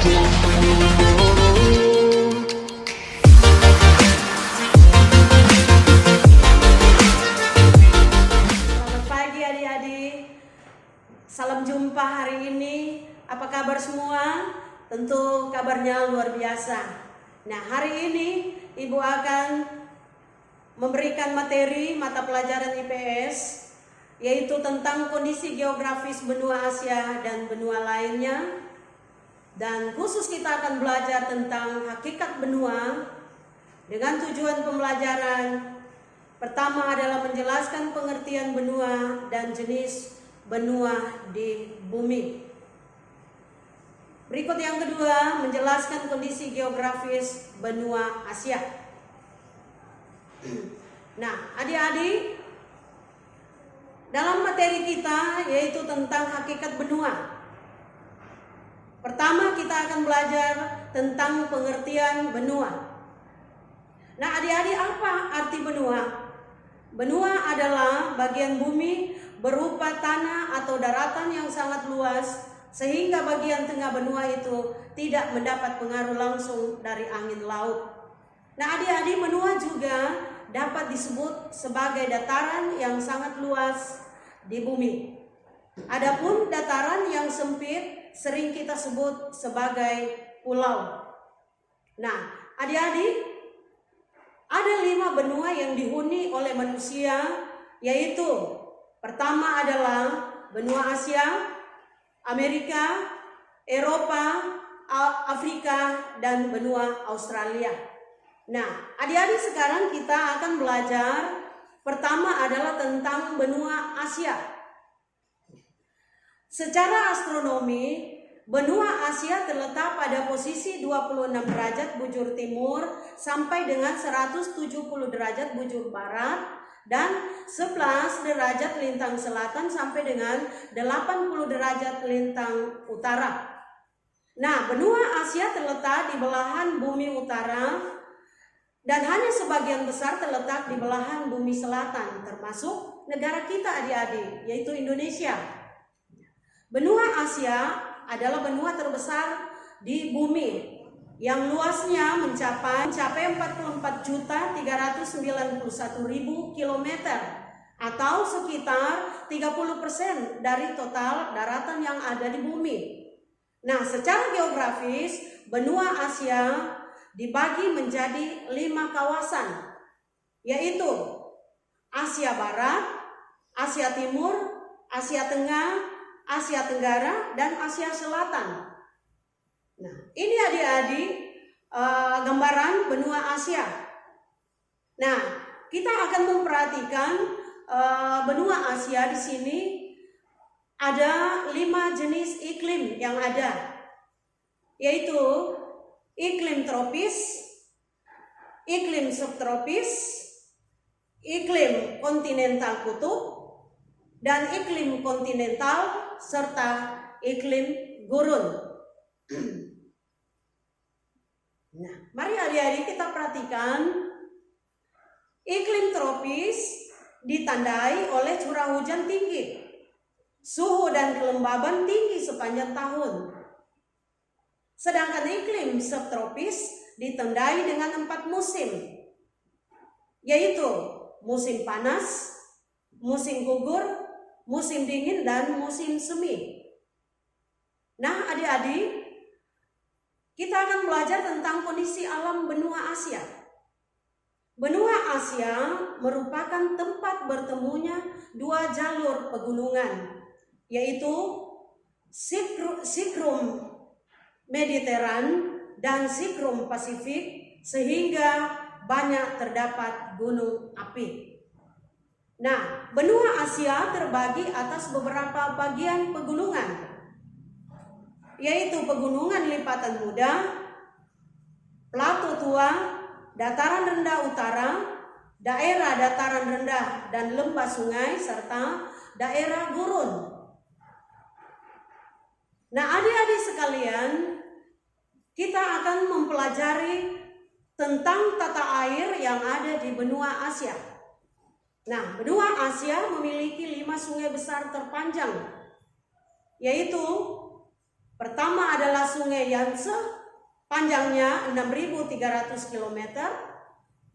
pagi adik-adik, salam jumpa hari ini. Apa kabar semua? Tentu kabarnya luar biasa. Nah, hari ini Ibu akan memberikan materi mata pelajaran IPS, yaitu tentang kondisi geografis benua Asia dan benua lainnya. Dan khusus kita akan belajar tentang hakikat benua dengan tujuan pembelajaran. Pertama adalah menjelaskan pengertian benua dan jenis benua di bumi. Berikut yang kedua, menjelaskan kondisi geografis benua Asia. Nah, adik-adik, dalam materi kita yaitu tentang hakikat benua. Pertama kita akan belajar tentang pengertian benua. Nah, adik-adik, apa arti benua? Benua adalah bagian bumi berupa tanah atau daratan yang sangat luas, sehingga bagian tengah benua itu tidak mendapat pengaruh langsung dari angin laut. Nah, adik-adik, benua juga dapat disebut sebagai dataran yang sangat luas di bumi. Adapun dataran yang sempit sering kita sebut sebagai pulau. Nah, adik-adik, ada 5 benua yang dihuni oleh manusia, yaitu pertama adalah benua Asia, Amerika, Eropa, Afrika, dan benua Australia. Nah, adik-adik, sekarang kita akan belajar pertama adalah tentang benua Asia. Secara astronomi, benua Asia terletak pada posisi 26 derajat bujur timur sampai dengan 170 derajat bujur barat dan 11 derajat lintang selatan sampai dengan 80 derajat lintang utara. Nah, benua Asia terletak di belahan bumi utara dan hanya sebagian besar terletak di belahan bumi selatan, termasuk negara kita adik-adik, yaitu Indonesia. Benua Asia adalah benua terbesar di bumi yang luasnya mencapai 44.391.000 km atau sekitar 30% dari total daratan yang ada di bumi. Nah, secara geografis benua Asia dibagi menjadi 5 kawasan, yaitu Asia Barat, Asia Timur, Asia Tengah, Asia Tenggara, dan Asia Selatan. Nah, ini adik-adik gambaran benua Asia. Nah, kita akan memperhatikan benua Asia di sini ada 5 jenis iklim yang ada, yaitu iklim tropis, iklim subtropis, iklim kontinental kutub, dan iklim kontinental serta iklim gurun. Nah, mari adik-adik kita perhatikan. Iklim tropis ditandai oleh curah hujan tinggi, suhu dan kelembaban tinggi sepanjang tahun. Sedangkan iklim subtropis ditandai dengan 4 musim, yaitu musim panas, musim gugur, musim dingin, dan musim semi. Nah, adik-adik, kita akan belajar tentang kondisi alam benua Asia. Benua Asia merupakan tempat bertemunya 2 jalur pegunungan, yaitu Sikrum Mediteran dan Sikrum Pasifik, sehingga banyak terdapat gunung api. Nah, benua Asia terbagi atas beberapa bagian pegunungan, yaitu pegunungan lipatan muda, plato tua, dataran rendah utara, daerah dataran rendah dan lembah sungai, serta daerah gurun. Nah, adik-adik sekalian, kita akan mempelajari tentang tata air yang ada di benua Asia. Nah, benua Asia memiliki 5 sungai besar terpanjang, yaitu Pertama adalah Sungai Yangtze, panjangnya 6.300 km.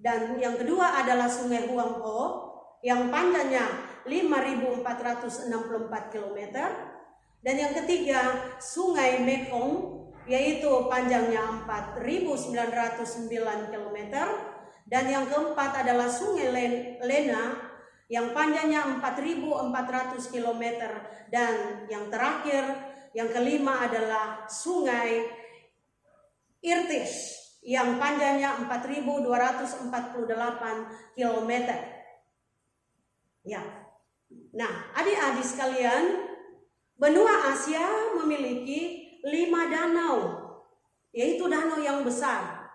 Dan yang kedua adalah Sungai Huanghe yang panjangnya 5.464 km. Dan yang ketiga Sungai Mekong, yaitu panjangnya 4.909 km. Dan yang keempat adalah Sungai Lena yang panjangnya 4.400 km. Dan yang terakhir, yang kelima adalah Sungai Irtysh yang panjangnya 4.248 km. Ya. Nah, adik-adik sekalian, benua Asia memiliki 5 danau, yaitu danau yang besar.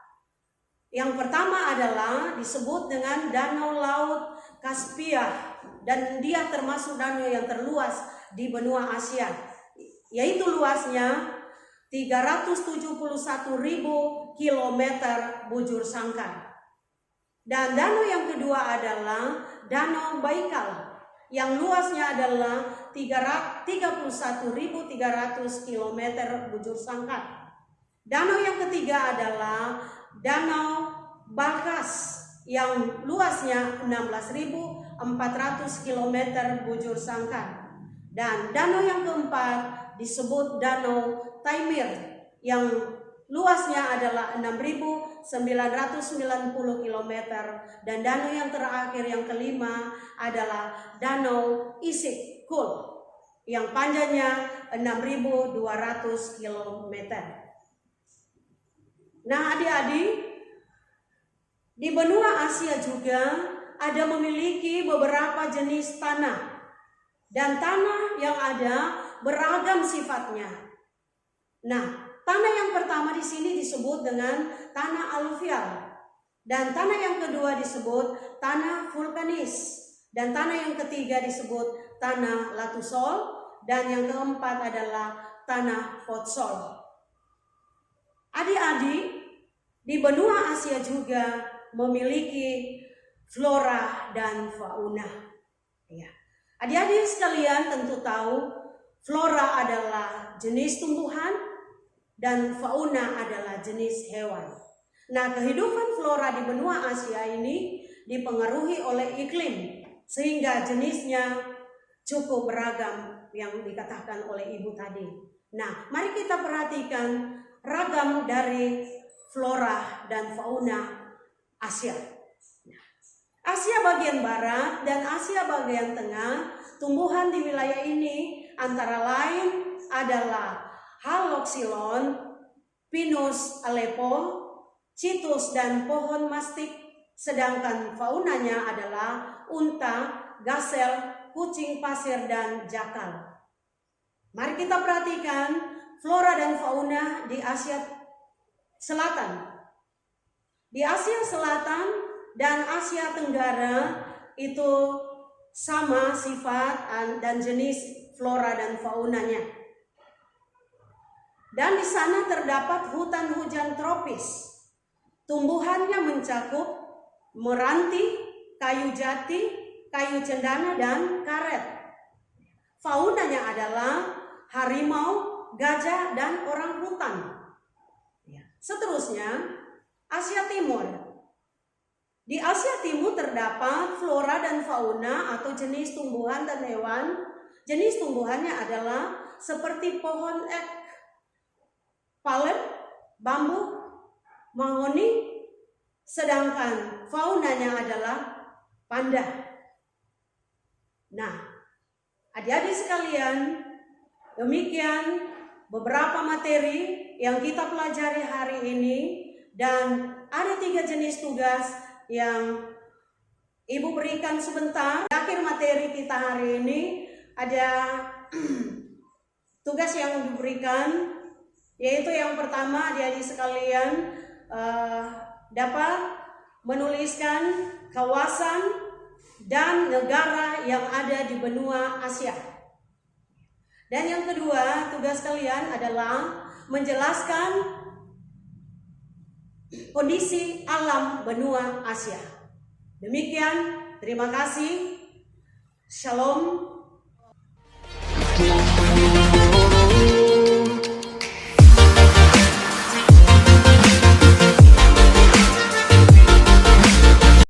Yang pertama adalah disebut dengan Danau Laut Kaspia, dan dia termasuk danau yang terluas di benua Asia, yaitu luasnya 371.000 km bujur sangkar. Dan danau yang kedua adalah Danau Baikal yang luasnya adalah 31.300 km bujur sangkar. Danau yang ketiga adalah Danau Balkhas yang luasnya 16.400 km bujur sangkar. Dan danau yang keempat disebut Danau Taimyr yang luasnya adalah 6.990 km. Dan danau yang terakhir yang kelima adalah Danau Issyk Kul yang panjangnya 6.200 km. Nah, adik-adik, di benua Asia juga ada memiliki beberapa jenis tanah, dan tanah yang ada beragam sifatnya. Nah, tanah yang pertama di sini disebut dengan tanah aluvial, dan tanah yang kedua disebut tanah vulkanis, dan tanah yang ketiga disebut tanah latusol, dan yang keempat adalah tanah potsol. Adik-adik, di benua Asia juga memiliki flora dan fauna. Ya. Adik-adik sekalian tentu tahu flora adalah jenis tumbuhan dan fauna adalah jenis hewan. Nah, kehidupan flora di benua Asia ini dipengaruhi oleh iklim, sehingga jenisnya cukup beragam yang dikatakan oleh ibu tadi. Nah, mari kita perhatikan ragam dari flora dan fauna Asia. Asia bagian barat dan Asia bagian tengah, tumbuhan di wilayah ini antara lain adalah Haloxylon, Pinus Aleppo, Citrus dan pohon mastik. Sedangkan faunanya adalah unta, gasel, kucing pasir dan jakal. Mari kita perhatikan flora dan fauna di Asia Selatan. Di Asia Selatan dan Asia Tenggara itu sama sifat dan jenis flora dan faunanya. Dan di sana terdapat hutan hujan tropis. Tumbuhannya mencakup meranti, kayu jati, kayu cendana, dan karet. Faunanya adalah harimau, gajah, dan orang hutan. Seterusnya, Asia Timur. Di Asia Timur terdapat flora dan fauna atau jenis tumbuhan dan hewan. Jenis tumbuhannya adalah seperti pohon ek, palem, bambu, mahoni. Sedangkan faunanya adalah panda. Nah, adik-adik sekalian, demikian beberapa materi yang kita pelajari hari ini, dan ada 3 jenis tugas yang ibu berikan sebentar. Di akhir materi kita hari ini ada tugas yang diberikan, yaitu yang pertama, adik-adik sekalian dapat menuliskan kawasan dan negara yang ada di benua Asia. Dan yang kedua, tugas kalian adalah menjelaskan kondisi alam benua Asia. Demikian, terima kasih. Shalom.